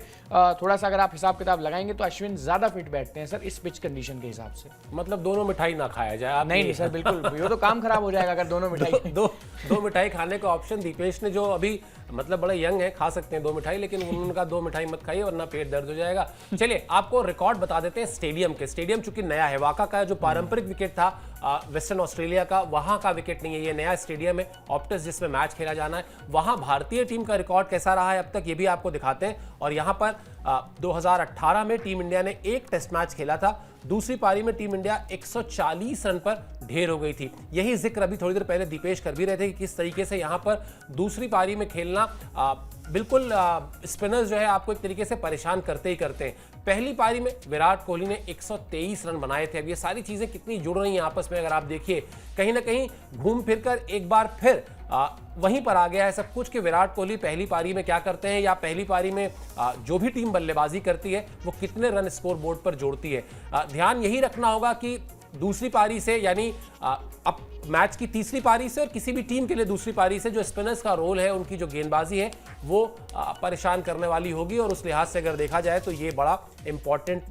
थोड़ा सा अगर आप हिसाब किताब लगाएंगे तो अश्विन ज्यादा फिट बैठते हैं सर इस पिच कंडीशन के हिसाब से। मतलब दोनों मिठाई ना खाया जाए। नहीं सर बिल्कुल, ये तो काम खराब हो जाएगा अगर दोनों मिठाई दो मिठाई खाने का ऑप्शन दीपेश ने, जो अभी मतलब बड़े यंग है, खा सकते हैं 2 मिठाई, लेकिन उनका 2 मिठाई मत खाइए वरना पेट दर्द हो जाएगा। चलिए आपको रिकॉर्ड बता देते हैं स्टेडियम के। स्टेडियम चूंकि नया है, वाका का जो पारंपरिक विकेट था वेस्टर्न ऑस्ट्रेलिया का, वहां का विकेट नहीं है, ये नया स्टेडियम है ऑप्टस जिसमें मैच खेला जाना है। वहां भारतीय टीम का रिकॉर्ड कैसा रहा है अब तक ये भी आपको दिखाते हैं। और यहां पर 2018 में टीम इंडिया ने 1 टेस्ट मैच खेला था, दूसरी पारी में टीम इंडिया 140 रन पर ढेर हो गई थी। यही जिक्र अभी थोड़ी देर पहले दीपेश कर भी रहे थे कि किस तरीके से यहाँ पर दूसरी पारी में खेलना बिल्कुल स्पिनर्स जो है आपको एक तरीके से परेशान करते ही करते हैं। पहली पारी में विराट कोहली ने 123 रन बनाए थे। अब ये सारी चीज़ें कितनी जुड़ रही हैं आपस में, अगर आप देखिए कहीं ना कहीं घूम फिर कर एक बार फिर वहीं पर आ गया है सब कुछ कि विराट कोहली पहली पारी में क्या करते हैं या पहली पारी में जो भी टीम बल्लेबाजी करती है वो कितने रन स्कोर बोर्ड पर जोड़ती है। ध्यान यही रखना होगा कि दूसरी पारी से यानी अब मैच की तीसरी पारी से और किसी भी टीम के लिए दूसरी पारी से जो स्पिनर्स का रोल है, उनकी जो गेंदबाजी है वो परेशान करने वाली होगी। और उस लिहाज से अगर देखा जाए तो ये बड़ा इंपॉर्टेंट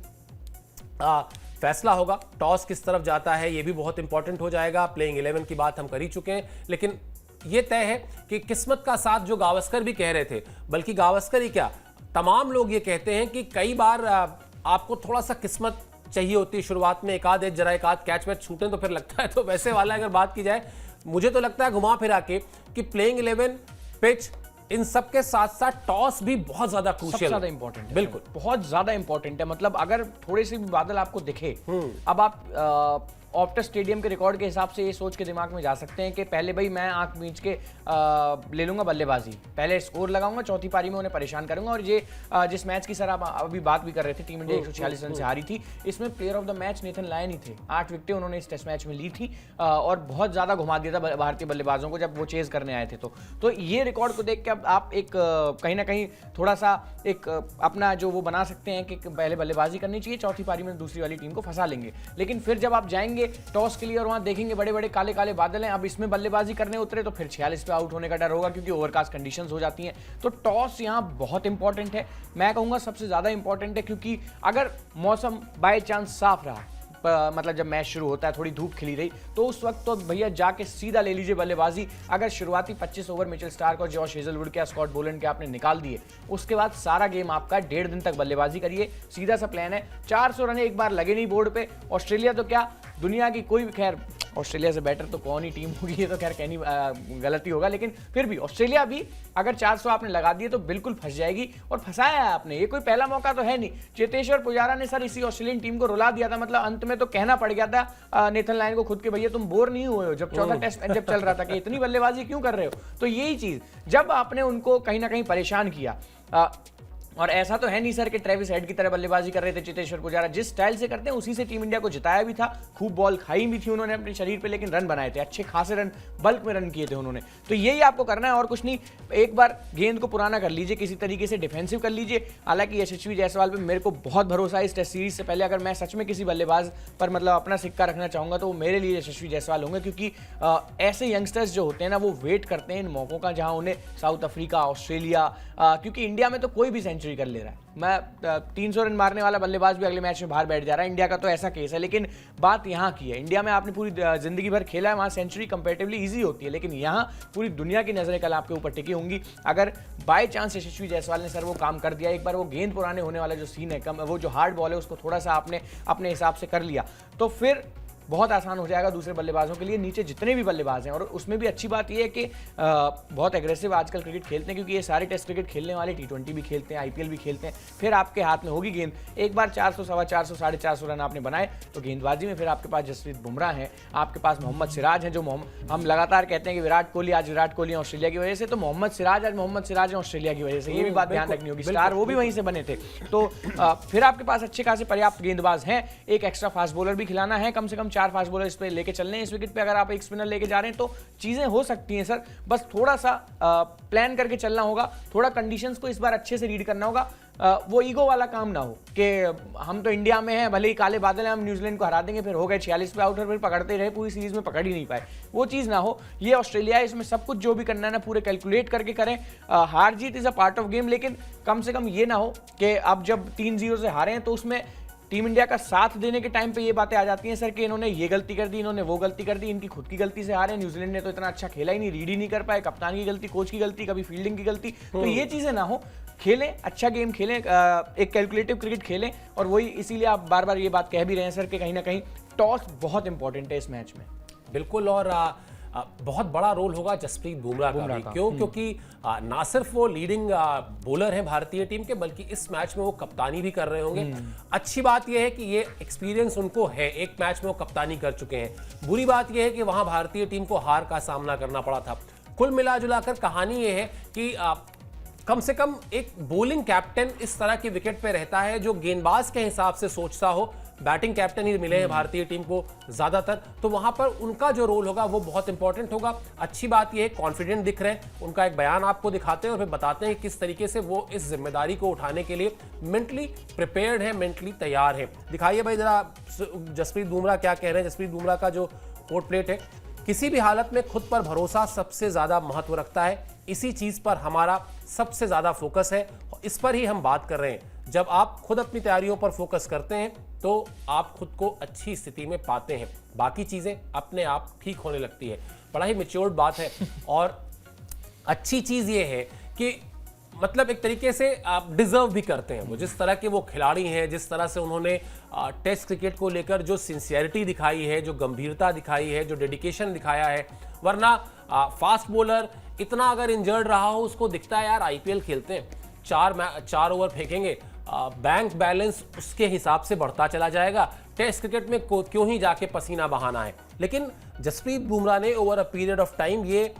फैसला होगा। टॉस किस तरफ जाता है ये भी बहुत इंपॉर्टेंट हो जाएगा। प्लेइंग 11 की बात हम कर ही चुके हैं, लेकिन ये तय है कि किस्मत का साथ जो गावस्कर भी कह रहे थे, बल्कि गावस्कर ही क्या तमाम लोग ये कहते हैं कि कई बार आपको थोड़ा सा किस्मत चाहिए होती है शुरुआत में। एक आध कैच मैच छूटे तो फिर लगता है, तो वैसे वाला अगर बात की जाए मुझे तो लगता है घुमा फिरा के कि प्लेइंग 11 पिच इन सब के साथ साथ टॉस भी बहुत ज्यादा क्रूशियल, ज्यादा इंपॉर्टेंट है। बिल्कुल बहुत ज्यादा इंपॉर्टेंट है। मतलब अगर थोड़े से भी बादल आपको दिखे, अब आप ऑप्टस स्टेडियम के रिकॉर्ड के हिसाब से ये सोच के दिमाग में जा सकते हैं कि पहले भाई मैं आंख मींच के ले लूंगा बल्लेबाजी, पहले स्कोर लगाऊंगा, चौथी पारी में उन्हें परेशान करूंगा। और ये जिस मैच की सर आप अभी बात भी कर रहे थे, टीम इंडिया 146 रन से हारी थी, इसमें player of the match Nathan Lyon ही थे। 8 विकेटें उन्होंने इस टेस्ट मैच में ली थी और बहुत ज्यादा घुमा दिया था भारतीय बल्लेबाजों को जब वो चेज करने आए थे। तो ये रिकॉर्ड को देख के अब आप एक कहीं ना कहीं थोड़ा सा एक अपना जो वो बना सकते हैं कि पहले बल्लेबाजी करनी चाहिए, चौथी पारी में दूसरी वाली टीम को फंसा लेंगे। लेकिन फिर जब आप जाएंगे टॉस के लिए और वहां देखेंगे बड़े बड़े काले काले बादल हैं, अब इसमें बल्लेबाजी करने उतरे तो फिर 46 पे आउट होने का डर होगा क्योंकि ओवरकास्ट कंडीशंस हो जाती हैं। तो टॉस यहां बहुत इंपॉर्टेंट है, मैं कहूंगा सबसे ज्यादा इंपॉर्टेंट है, क्योंकि अगर मौसम बाय चांस साफ रहा, मतलब जब मैच शुरू होता है थोड़ी धूप खिली रही, तो उस वक्त तो भैया जाके सीधा ले लीजिए बल्लेबाजी। अगर शुरुआती 25 ओवर मिचेल स्टार्क और जॉश हेजलवुड के, स्कॉट बोलैंड के आपने निकाल दिए, उसके बाद सारा गेम आपका 1.5 दिन तक बल्लेबाजी करिए, सीधा सा प्लान है। 400 रन एक बार लगे नहीं बोर्ड पे। ऑस्ट्रेलिया तो क्या, दुनिया की कोई भी, खैर ऑस्ट्रेलिया से बेटर तो कौन ही टीम होगी, ये तो खैर कहनी गलती होगा, लेकिन फिर भी ऑस्ट्रेलिया भी अगर 400 आपने लगा दिए तो बिल्कुल फंस जाएगी। और फंसाया है आपने, ये कोई पहला मौका तो है नहीं। चेतेश्वर पुजारा ने सर इसी ऑस्ट्रेलियन टीम को रुला दिया था, मतलब अंत में तो कहना पड़ गया था नेथन लायन को खुद के, भैया तुम बोर नहीं हुए हो जब चौथा टेस्ट जब चल रहा था कि इतनी बल्लेबाजी क्यों कर रहे हो। तो यही चीज जब आपने उनको कहीं ना कहीं परेशान किया, और ऐसा तो है नहीं सर कि ट्रेविस हेड की तरह बल्लेबाजी कर रहे थे चेतेश्वर पुजारा, जिस स्टाइल से करते हैं उसी से टीम इंडिया को जिताया भी था। खूब बॉल खाई भी थी उन्होंने अपने शरीर पे, लेकिन रन बनाए थे, अच्छे खासे रन, बल्क में रन किए थे उन्होंने। तो यही आपको करना है और कुछ नहीं। एक बार गेंद को पुराना कर लीजिए, किसी तरीके से डिफेंसिव कर लीजिए। हालांकि यशस्वी जायसवाल पे मेरे को बहुत भरोसा है। इस टेस्ट सीरीज से पहले अगर मैं सच में किसी बल्लेबाज पर मतलब अपना सिक्का रखना चाहूंगा तो वो मेरे लिए यशस्वी जायसवाल होंगे, क्योंकि ऐसे यंगस्टर्स जो होते हैं ना वो वेट करते हैं इन मौकों का, जहां उन्हें साउथ अफ्रीका, ऑस्ट्रेलिया, क्योंकि इंडिया में तो कोई भी सेंचुरी कर ले रहा है। मैं 300 रन मारने वाला बल्लेबाज भी अगले मैच में बाहर बैठ जा रहा है, इंडिया का तो ऐसा केस है। लेकिन बात यहाँ की है, इंडिया में आपने पूरी जिंदगी भर खेला है, वहाँ सेंचुरी कंपैरेटिवली इजी होती है, लेकिन यहाँ पूरी दुनिया की नजरें कल आपके ऊपर टिकी होंगी। अगर बाय चांस यशस्वी जायसवाल ने सर वो काम कर दिया, एक बार वो गेंद पुराने होने वाला जो सीन है, वो जो हार्ड बॉल है उसको थोड़ा सा आपने अपने हिसाब से कर लिया, तो फिर बहुत आसान हो जाएगा दूसरे बल्लेबाजों के लिए। नीचे जितने भी बल्लेबाज हैं, और उसमें भी अच्छी बात यह है कि बहुत एग्रेसिव आजकल क्रिकेट खेलते हैं, क्योंकि ये सारे टेस्ट क्रिकेट खेलने वाले T20 भी खेलते हैं, IPL भी खेलते हैं। फिर आपके हाथ में होगी गेंद, एक बार 400, 450, 450 रन आपने बनाए तो गेंदबाजी में फिर आपके पास जसप्रीत बुमराह हैं, आपके पास मोहम्मद सिराज हैं, जो हम लगातार कहते हैं कि विराट कोहली आज विराट कोहली ऑस्ट्रेलिया की वजह से, तो मोहम्मद सिराज आज मोहम्मद सिराज ऑस्ट्रेलिया की वजह से, ये भी बात ध्यान रखनी होगी। स्टार वो भी वहीं से बने थे। तो फिर आपके पास अच्छे खासे पर्याप्त गेंदबाज हैं। एक एक्स्ट्रा फास्ट बॉलर भी खिलाना है, कम से कम 4 फास्ट बॉलर इस पे लेके चलने हैं। इस विकेट पे अगर आप एक स्पिनर लेके जा रहे हैं तो चीजें हो सकती हैं सर, बस थोड़ा सा प्लान करके चलना होगा, थोड़ा कंडीशंस को इस बार अच्छे से रीड करना होगा। वो ईगो वाला काम ना हो कि हम तो इंडिया में हैं, भले ही काले बादल हैं, हम न्यूजीलैंड को हरा देंगे, फिर हो गए 46 पे आउट और फिर पकड़ते रहे, पूरी सीरीज में पकड़ ही नहीं पाए, वो चीज़ ना हो। ये ऑस्ट्रेलिया है, इसमें सब कुछ जो भी करना है ना पूरे कैलकुलेट करके करें। हार जीत is a part of game, लेकिन कम से कम ये ना हो कि अब जब 3-0 से हारे हैं तो उसमें टीम इंडिया का साथ देने के टाइम पे ये बातें आ जाती हैं सर कि इन्होंने ये गलती कर दी, इन्होंने वो गलती कर दी, इनकी खुद की गलती से हारे, न्यूजीलैंड ने तो इतना अच्छा खेला ही नहीं, रीड ही नहीं कर पाए, कप्तान की गलती, कोच की गलती, कभी फील्डिंग की गलती। तो ये चीजें ना हो, खेलें अच्छा गेम खेलें, एक कैलकुलेटिव क्रिकेट खेलें। और वही इसीलिए आप बार बार ये बात कह भी रहे हैं सर कि कहीं ना कहीं टॉस बहुत इंपॉर्टेंट है इस मैच में। बिल्कुल। और बहुत बड़ा रोल होगा जसप्रीत बुमराह का भी। क्यों? क्योंकि ना सिर्फ वो लीडिंग बॉलर हैं भारतीय टीम के, बल्कि इस मैच में वो कप्तानी भी कर रहे होंगे। अच्छी बात यह है कि ये एक्सपीरियंस उनको है, एक मैच में वो कप्तानी कर चुके हैं। बुरी बात यह है कि वहां भारतीय टीम को हार का सामना करना पड़ा था। कुल मिलाजुलाकर कहानी ये है कि कम से कम एक बॉलिंग कैप्टन इस तरह की विकेट पे रहता है जो गेंदबाज के हिसाब से सोचता हो। बैटिंग कैप्टन ही मिले हैं भारतीय टीम को ज्यादातर, तो वहां पर उनका जो रोल होगा वो बहुत इंपॉर्टेंट होगा। अच्छी बात यह है कॉन्फिडेंट दिख रहे हैं, उनका एक बयान आपको दिखाते हैं और फिर बताते हैं किस तरीके से वो इस जिम्मेदारी को उठाने के लिए मेंटली प्रिपेयर्ड है, मेंटली तैयार है। दिखाइए भाई जरा जसप्रीत बुमराह क्या कह रहे हैं। जसप्रीत बुमराह का जो कोट प्लेट है, किसी भी हालत में खुद पर भरोसा सबसे ज्यादा महत्व रखता है। इसी चीज पर हमारा सबसे ज्यादा फोकस है, इस पर ही हम बात कर रहे हैं। जब आप खुद अपनी तैयारियों पर फोकस करते हैं तो आप खुद को अच्छी स्थिति में पाते हैं, बाकी चीजें अपने आप ठीक होने लगती है। बड़ा ही मैच्योर्ड बात है। और अच्छी चीज ये है कि मतलब एक तरीके से आप डिजर्व भी करते हैं वो, जिस तरह के वो खिलाड़ी हैं, जिस तरह से उन्होंने टेस्ट क्रिकेट को लेकर जो सिंसियरिटी दिखाई है, जो गंभीरता दिखाई है, जो डेडिकेशन दिखाया है। वरना फास्ट बॉलर इतना अगर इंजर्ड रहा हो, उसको दिखता है यार आईपीएल खेलते हैं, 4 ओवर फेंकेंगे, बैंक बैलेंस उसके हिसाब से बढ़ता चला जाएगा, टेस्ट क्रिकेट में क्यों ही जाके पसीना बहाना है। लेकिन जसप्रीत बुमराह ने over a period of time ये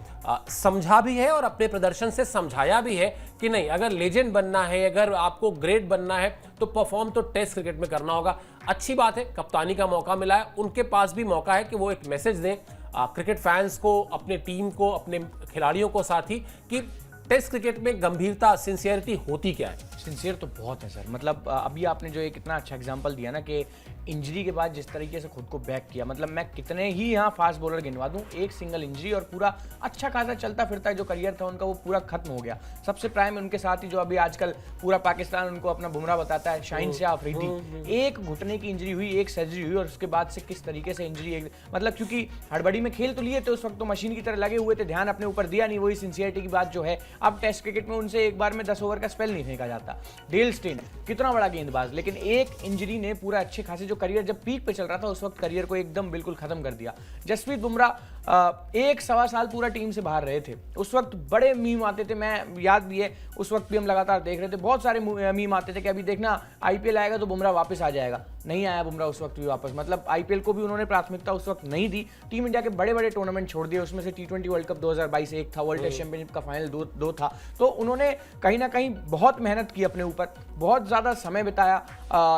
समझा भी है और अपने प्रदर्शन से समझाया भी है कि नहीं, अगर लेजेंड बनना है, अगर आपको ग्रेट बनना है तो परफॉर्म तो टेस्ट क्रिकेट में करना होगा। अच्छी बात है, कप्तानी का मौका मिला है, उनके पास भी मौका है कि वो एक मैसेज दें क्रिकेट फैंस को, अपने टीम को, अपने खिलाड़ियों को साथ ही, कि टेस्ट क्रिकेट में गंभीरता, सिंसियरिटी होती क्या है। सिंसियर तो बहुत है सर। मतलब अभी आपने जो एक इतना अच्छा एग्जांपल दिया ना कि इंजरी के बाद जिस तरीके से खुद को बैक किया, मतलब मैं कितने ही यहाँ फास्ट बॉलर गिनवा दूं, एक सिंगल इंजरी और पूरा अच्छा खासा चलता फिरता जो करियर था उनका वो पूरा खत्म हो गया। सबसे प्राइम उनके साथ ही जो अभी आजकल पूरा पाकिस्तान उनको अपना बुमराह बताता है, शाहीन शाह अफरीदी। एक घुटने की इंजरी हुई, एक सर्जरी हुई और उसके बाद से किस तरीके से इंजरी, मतलब क्योंकि हड़बड़ी में खेल तो लिए थे उस वक्त, तो मशीन की तरह लगे हुए थे, ध्यान अपने ऊपर दिया नहीं। वही सिंसियरिटी की बात जो है, अब टेस्ट क्रिकेट में उनसे एक बार में 10 ओवर का स्पेल नहीं फेंका जाता। डेल स्टेन कितना बड़ा गेंदबाज, लेकिन एक इंजरी ने पूरा अच्छे खासे जो करियर जब पीक पे चल रहा था उस वक्त करियर को एकदम बिल्कुल खत्म कर दिया। जसप्रीत बुमराह 1 सवा साल पूरा टीम से बाहर रहे थे। उस वक्त बड़े मीम आते थे, मैं याद भी है, उस वक्त भी हम लगातार देख रहे थे, बहुत सारे मीम आते थे कि अभी देखना आईपीएल आएगा तो बुमराह वापस आ जाएगा। नहीं आया बुमराह उस वक्त भी वापस, मतलब आईपीएल को भी उन्होंने प्राथमिकता उस वक्त नहीं दी। टीम इंडिया के बड़े बड़े टूर्नामेंट छोड़ दिए, उसमें से T20 वर्ल्ड कप 2022 एक था, वर्ल्ड टेस्ट चैंपियनशिप का फाइनल 2 था। तो उन्होंने कहीं ना कहीं बहुत मेहनत की अपने ऊपर, बहुत ज़्यादा समय बिताया,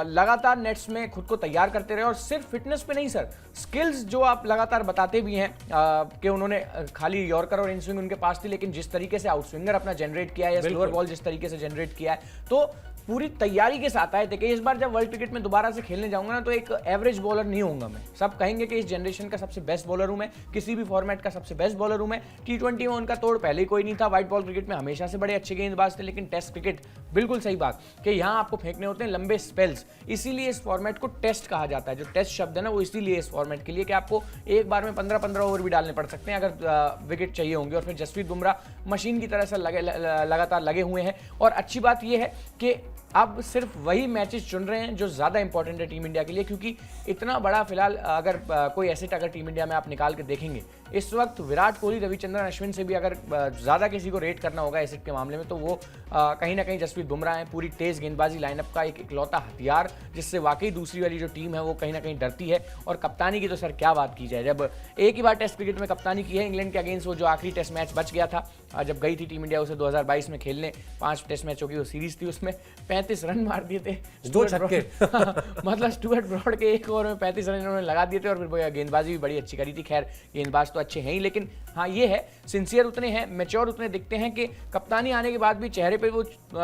लगातार नेट्स में खुद को तैयार करते रहे। और सिर्फ फिटनेस पे नहीं सर, स्किल्स जो आप लगातार बताते भी हैं कि उन्होंने खाली यॉर्कर और इनस्विंग उनके पास थी, लेकिन जिस तरीके से आउटस्विंगर अपना जनरेट किया है या स्लोअर बॉल जिस तरीके से जनरेट किया है, तो पूरी तैयारी के साथ आए थे कि इस बार जब वर्ल्ड क्रिकेट में दोबारा से खेलने जाऊंगा ना तो एक एवरेज बॉलर नहीं होऊंगा मैं। सब कहेंगे कि इस जनरेशन का सबसे बेस्ट बॉलर हूं मैं, किसी भी फॉर्मेट का सबसे बेस्ट बॉलर हूं मैं। T20 में उनका तोड़ पहले ही कोई नहीं था, व्हाइट बॉल क्रिकेट में हमेशा से बड़े अच्छे गेंदबाज थे, लेकिन टेस्ट क्रिकेट बिल्कुल सही बात कि यहाँ आपको फेंकने होते हैं लंबे स्पेल्स, इसीलिए इस फॉर्मेट को टेस्ट कहा जाता है। जो टेस्ट शब्द है ना वो इसीलिए इस फॉर्मेट के लिए कि आपको एक बार में 15-15 ओवर भी डालने पड़ सकते हैं अगर विकेट चाहिए होंगे। और फिर जसप्रीत बुमराह मशीन की तरह से लगातार लगे हुए हैं। और अच्छी बात यह है कि अब सिर्फ वही मैचेस चुन रहे हैं जो ज़्यादा इंपॉर्टेंट है टीम इंडिया के लिए, क्योंकि इतना बड़ा फिलहाल अगर कोई एसेट अगर टीम इंडिया में आप निकाल के देखेंगे इस वक्त विराट कोहली, रविचंद्रन अश्विन से भी अगर ज़्यादा किसी को रेट करना होगा एसेट के मामले में तो वो कहीं ना कहीं जसप्रीत बुमराह है। पूरी तेज गेंदबाजी लाइनअप का एक इकलौता हथियार जिससे वाकई दूसरी वाली जो टीम है वो कहीं ना कहीं डरती है। और कप्तानी की तो सर क्या बात की जाए, जब एक ही बार टेस्ट क्रिकेट में कप्तानी की है इंग्लैंड के अगेंस्ट, वो जो आखिरी टेस्ट मैच बच गया था जब गई थी टीम इंडिया उसे 2022 में खेलने, 5 टेस्ट मैचों की वो सीरीज थी, उसमें 35 रन मार दिए थे मतलब स्टुअर्ट ब्रॉड के एक ओवर में 35 रन उन्होंने लगा दिए थे। और फिर गेंदबाजी भी बड़ी अच्छी करी थी। खैर गेंदबाज तो अच्छे हैं ही, लेकिन हाँ ये है सिंसियर उतने हैं, मैच्योर उतने दिखते हैं कि कप्तानी आने के बाद भी चेहरे पे वो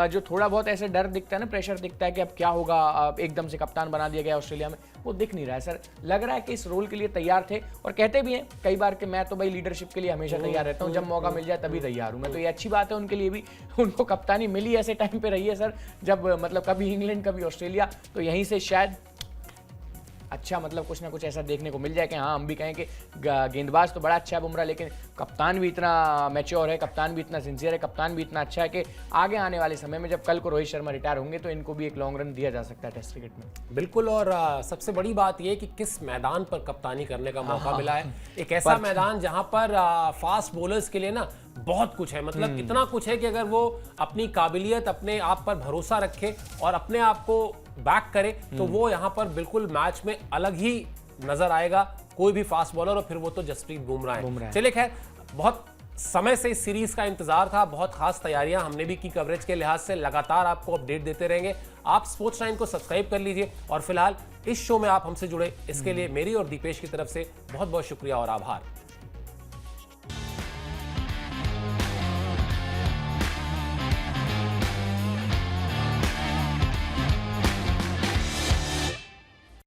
जो थोड़ा बहुत ऐसे डर दिखता है ना, प्रेशर दिखता है कि अब क्या होगा, एकदम से कप्तान बना दिया गया ऑस्ट्रेलिया में, वो दिख नहीं रहा है सर। लग रहा है कि इस रोल के लिए तैयार थे और कहते भी हैं कई बार कि मैं तो भाई लीडरशिप के लिए हमेशा तैयार रहता हूँ, जब मौका मिल जाए तभी तैयार हूँ मैं। तो ये अच्छी बात है उनके लिए भी, उनको कप्तानी मिली ऐसे टाइम पे रही है सर जब मतलब कभी इंग्लैंड कभी ऑस्ट्रेलिया, तो यहीं से शायद अच्छा मतलब कुछ ना कुछ ऐसा देखने को मिल जाए कि हाँ हम भी कहें कि गेंदबाज तो बड़ा अच्छा है बुमराह, लेकिन कप्तान भी इतना मैच्योर है, कप्तान भी इतना सिंसियर है, कप्तान भी इतना अच्छा है कि आगे आने वाले समय में जब कल को रोहित शर्मा रिटायर होंगे तो इनको भी एक लॉन्ग रन दिया जा सकता है टेस्ट क्रिकेट में। बिल्कुल। और सबसे बड़ी बात यह कि किस मैदान पर कप्तानी करने का मौका मिला है, एक ऐसा मैदान जहां पर फास्ट बॉलर्स के लिए ना बहुत कुछ है, मतलब इतना कुछ है कि अगर वो अपनी काबिलियत, अपने आप पर भरोसा रखे और अपने आप को बैक करे तो वो यहाँ पर बिल्कुल मैच में अलग ही नजर आएगा कोई भी फास्ट बॉलर, और फिर वो तो जसप्रीत बुमराह है। चलिए खैर, बहुत समय से इस सीरीज का इंतजार था, बहुत खास तैयारियां हमने भी की कवरेज के लिहाज से, लगातार आपको अपडेट देते रहेंगे। आप स्पोर्ट्स 9 को सब्सक्राइब कर लीजिए, और फिलहाल इस शो में आप हमसे जुड़े इसके लिए मेरी और दीपेश की तरफ से बहुत बहुत शुक्रिया और आभार।